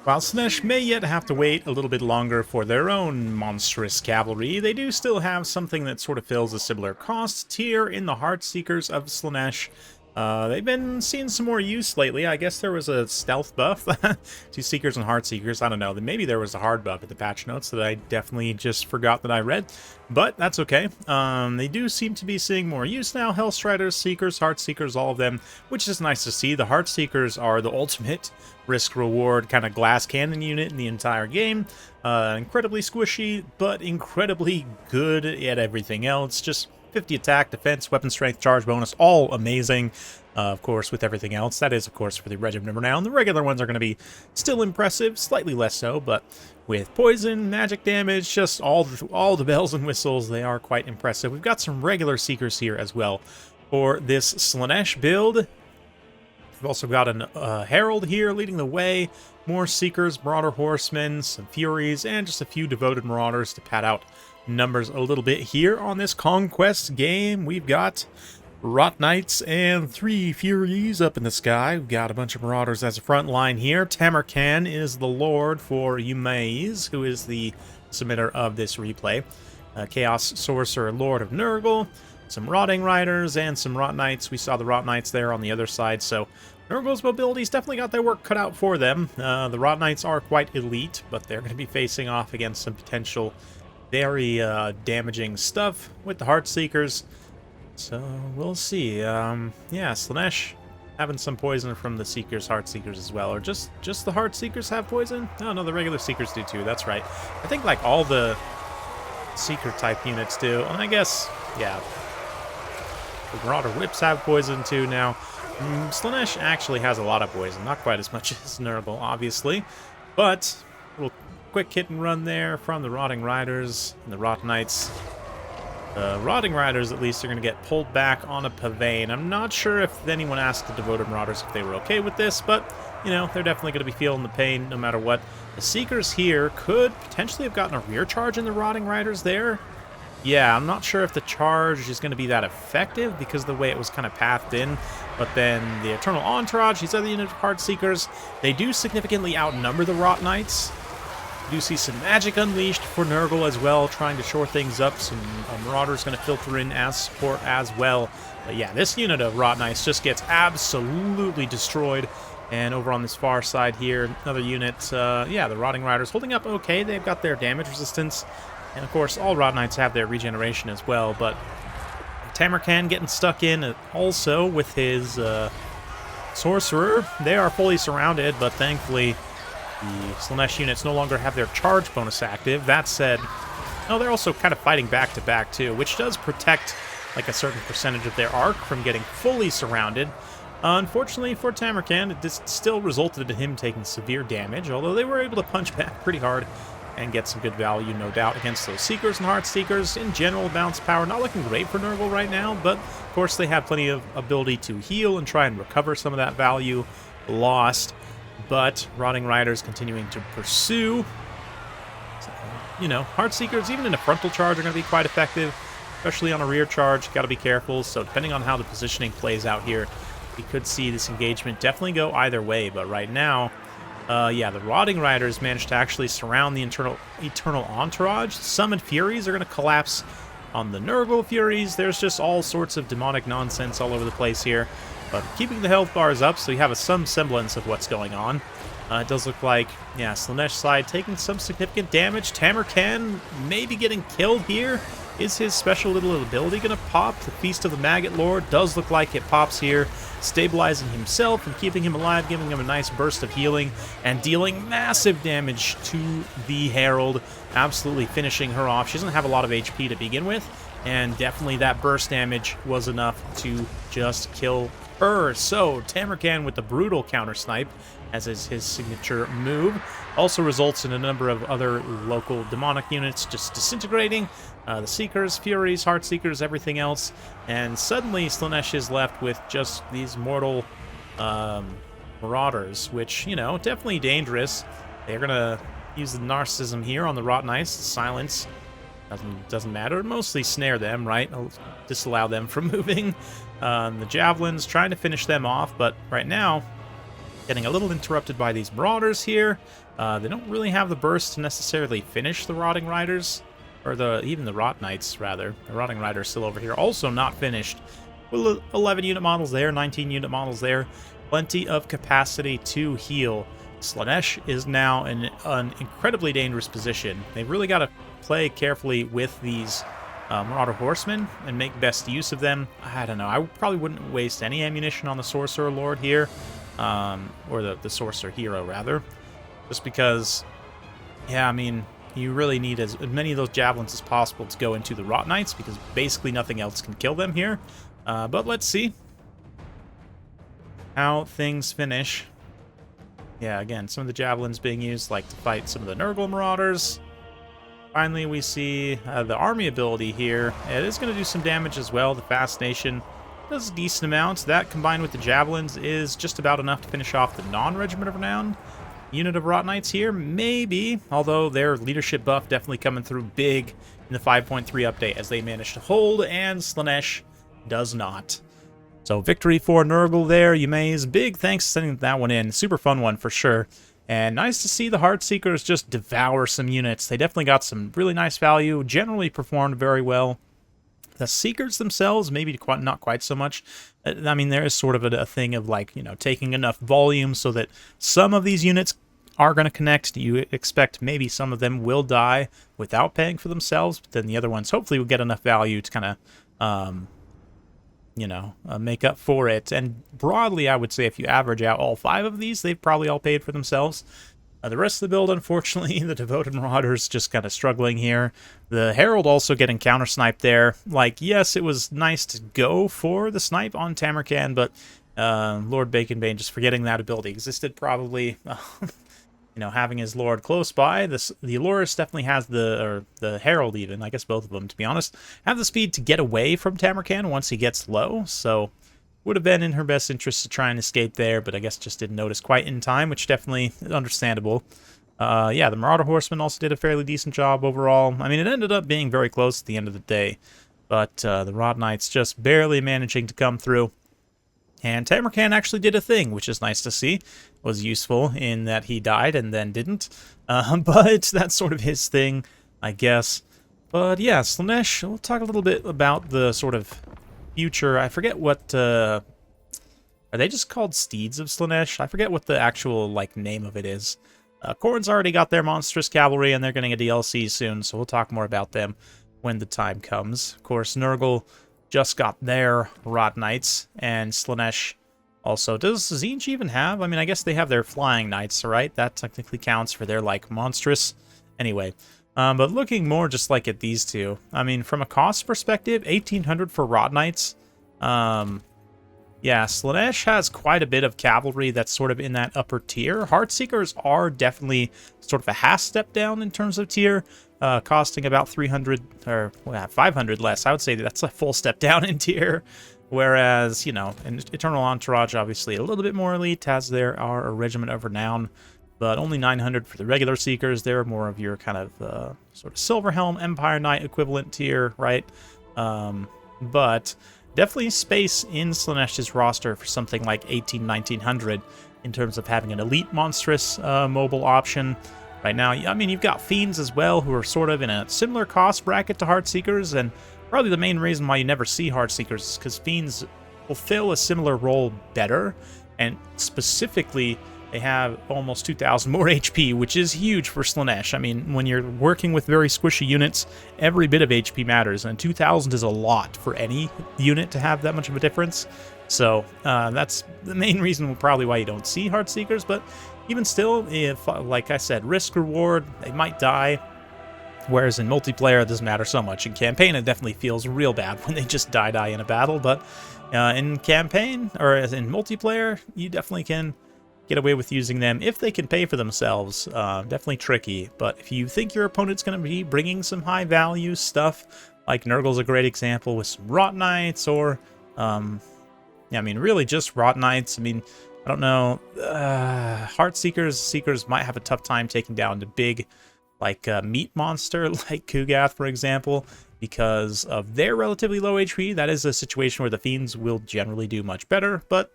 While Slaanesh may yet have to wait a little bit longer for their own monstrous cavalry, they do still have something that sort of fills a similar cost tier in the Heartseekers of Slaanesh. They've been seeing some more use lately. I guess there was a stealth buff to Seekers and Heartseekers. I don't know. Maybe there was a hard buff at the patch notes that I definitely just forgot that I read. But that's okay. They do seem to be seeing more use now. Hellstriders, Seekers, Heartseekers, all of them, which is nice to see. The Heartseekers are the ultimate risk-reward kind of glass cannon unit in the entire game. Incredibly squishy, but incredibly good at everything else. Just 50 attack, defense, weapon strength, charge bonus, all amazing. Of course, with everything else. That is, of course, for the Regiment of Renown. The regular ones are going to be still impressive, slightly less so, but with poison, magic damage, just all the bells and whistles, they are quite impressive. We've got some regular Seekers here as well for this Slaanesh build. We've also got a Herald here leading the way, more Seekers, Marauder Horsemen, some Furies, and just a few Devoted Marauders to pad out numbers a little bit here on this Conquest game. We've got Rot Knights and 3 Furies up in the sky. We've got a bunch of Marauders as a front line here. Tamarkan is the Lord for Yumaiz, who is the submitter of this replay. Chaos Sorcerer, Lord of Nurgle, some Rotting Riders, and some Rot Knights. We saw the Rot Knights there on the other side, so Nurgle's mobility's definitely got their work cut out for them. The Rot Knights are quite elite, but they're going to be facing off against some potential very damaging stuff with the Heartseekers. So we'll see. Yeah, Slaanesh having some poison from the Seekers, Heartseekers as well. Or just the Heartseekers have poison? Oh, no, the regular Seekers do too. That's right. I think like all the Seeker-type units do. And I guess, yeah, the Marauder Whips have poison too now. Slaanesh actually has a lot of poison. Not quite as much as Nurgle, obviously. But we'll quick hit and run there from the Rotting Riders and the Rot Knights. The Rotting Riders, at least, are going to get pulled back on a Pavane. I'm not sure if anyone asked the Devoted Marauders if they were okay with this, but, you know, they're definitely going to be feeling the pain no matter what. The Seekers here could potentially have gotten a rear charge in the Rotting Riders there. Yeah, I'm not sure if the charge is going to be that effective because of the way it was kind of pathed in. But then the Eternal Entourage, these other unit of Heartseekers, they do significantly outnumber the Rot Knights. We do see some magic unleashed for Nurgle as well, trying to shore things up. Some Marauders going to filter in as support as well. But yeah, this unit of Rot Knights just gets absolutely destroyed. And over on this far side here, another unit, yeah, the Rotting Riders holding up okay. They've got their damage resistance. And of course, all Rot Knights have their regeneration as well. But Tamarkan getting stuck in also with his Sorcerer. They are fully surrounded, but thankfully the Slaanesh units no longer have their charge bonus active. That said, no, they're also kind of fighting back to back too, which does protect like a certain percentage of their arc from getting fully surrounded. Unfortunately for Tamarkan, it still resulted in him taking severe damage, although they were able to punch back pretty hard and get some good value, no doubt, against those Seekers and Heartseekers. In general, bounce power not looking great for Nurgle right now, but of course they have plenty of ability to heal and try and recover some of that value lost. But Rotting Riders continuing to pursue. So, you know, Heartseekers, even in a frontal charge, are going to be quite effective, especially on a rear charge. Got to be careful. So depending on how the positioning plays out here, we could see this engagement definitely go either way. But right now, yeah, the Rotting Riders managed to actually surround the Eternal Entourage. Summoned Furies are going to collapse on the Nurgle Furies. There's just all sorts of demonic nonsense all over the place here. But keeping the health bars up, so you have some semblance of what's going on. It does look like, yeah, Slaanesh side taking some significant damage. Tamarkan maybe getting killed here. Is his special little ability going to pop? The Feast of the Maggot Lord does look like it pops here, stabilizing himself and keeping him alive, giving him a nice burst of healing, and dealing massive damage to the Herald, absolutely finishing her off. She doesn't have a lot of HP to begin with, and definitely that burst damage was enough to just kill her. So Tamarkan with the brutal counter snipe, as is his signature move, also results in a number of other local demonic units just disintegrating. The Seekers, Furies, Heartseekers, everything else. And suddenly Slaanesh is left with just these mortal Marauders, which, you know, definitely dangerous. They're going to use the Narcissism here on the Rot Knights. Silence doesn't matter. Mostly snare them, right? I'll disallow them from moving. The Javelins, trying to finish them off, but right now, Getting a little interrupted by these Marauders here. They don't really have the burst to necessarily finish the Rotting Riders, or even the Rot Knights, rather. The Rotting Riders still over here, also not finished. Well, 11 unit models there, 19 unit models there. Plenty of capacity to heal. Slaanesh is now in an incredibly dangerous position. They've really got to play carefully with these Marauder Horsemen and make best use of them. I don't know. I probably wouldn't waste any ammunition on the Sorcerer Lord here. Or the Sorcerer Hero, rather. Just because, yeah, I mean, you really need as many of those Javelins as possible to go into the Rot Knights, because basically nothing else can kill them here. But let's see how things finish. Yeah, again, some of the Javelins being used like to fight some of the Nurgle Marauders. Finally, we see the army ability here. It is going to do some damage as well. The Fascination does a decent amount. That, combined with the Javelins, is just about enough to finish off the non-Regiment of Renown unit of Rot Knights here. Maybe, although their leadership buff definitely coming through big in the 5.3 update, as they managed to hold, and Slaanesh does not. So victory for Nurgle there. Yumeis, big thanks for sending that one in. Super fun one for sure. And nice to see the Heartseekers just devour some units. They definitely got some really nice value, generally performed very well. The Seekers themselves, maybe not quite so much. I mean, there is sort of a thing of, like, you know, taking enough volume so that some of these units are going to connect. You expect maybe some of them will die without paying for themselves, but then the other ones hopefully will get enough value to kind of, you know, make up for it. And broadly, I would say if you average out all 5 of these, they've probably all paid for themselves. The rest of the build, unfortunately, the Devoted Marauders just kind of struggling here. The Herald also getting counter-sniped there. Like, yes, it was nice to go for the snipe on Tamarkan, but Lord Baconbane just forgetting that ability existed, probably. You know, having his Lord close by. The Allurus definitely has the Herald even, I guess both of them, to be honest, have the speed to get away from Tamarkan once he gets low, so would have been in her best interest to try and escape there, but I guess just didn't notice quite in time, which definitely is understandable. Yeah, the Marauder Horsemen also did a fairly decent job overall. I mean, it ended up being very close at the end of the day, but the Rot Knights just barely managing to come through. And Tamarkan actually did a thing, which is nice to see. It was useful in that he died and then didn't. But that's sort of his thing, I guess. But yeah, Slaanesh, we'll talk a little bit about the sort of future. I forget what, are they just called Steeds of Slaanesh? I forget what the actual, like, name of it is. Khorne's already got their monstrous cavalry, and they're getting a DLC soon, so we'll talk more about them when the time comes. Of course, Nurgle just got their Rot Knights, and Slaanesh also. Does Tzeentch even have? I mean, I guess they have their Flying Knights, right? That technically counts for their, like, monstrous. Anyway, but looking more just like at these two, I mean, from a cost perspective, 1,800 for Rot Knights. Yeah, Slaanesh has quite a bit of cavalry that's sort of in that upper tier. Heartseekers are definitely sort of a half step down in terms of tier, costing about 300 or 500 less. I would say that's a full step down in tier. Whereas, you know, Eternal Entourage, obviously a little bit more elite, as there are a Regiment of Renown, but only 900 for the regular Seekers. They're more of your kind of sort of Silverhelm, Empire Knight equivalent tier, right? But definitely space in Slaanesh's roster for something like 1900 in terms of having an elite monstrous mobile option. Right now, I mean, you've got Fiends as well, who are sort of in a similar cost bracket to Heartseekers, and probably the main reason why you never see Heartseekers is because Fiends fulfill a similar role better, and specifically, they have almost 2,000 more HP, which is huge for Slaanesh. I mean, when you're working with very squishy units, every bit of HP matters, and 2,000 is a lot for any unit to have that much of a difference. So that's the main reason probably why you don't see Heartseekers, but even still, if, like I said, risk-reward, they might die, whereas in multiplayer, it doesn't matter so much. In campaign, it definitely feels real bad when they just die in a battle, but in campaign, or in multiplayer, you definitely can get away with using them if they can pay for themselves. Definitely tricky, but if you think your opponent's going to be bringing some high-value stuff, like Nurgle's a great example with some Rot Knights, or, yeah, I mean, really just Rot Knights. I mean, I don't know, Seekers might have a tough time taking down the big, like, meat monster, like Kugath, for example, because of their relatively low HP. That is a situation where the Fiends will generally do much better, but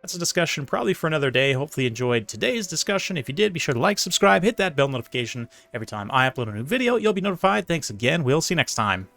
That's a discussion probably for another day. Hopefully you enjoyed today's discussion. If you did, be sure to like, subscribe, hit that bell notification. Every time I upload a new video, you'll be notified. Thanks again. We'll see you next time.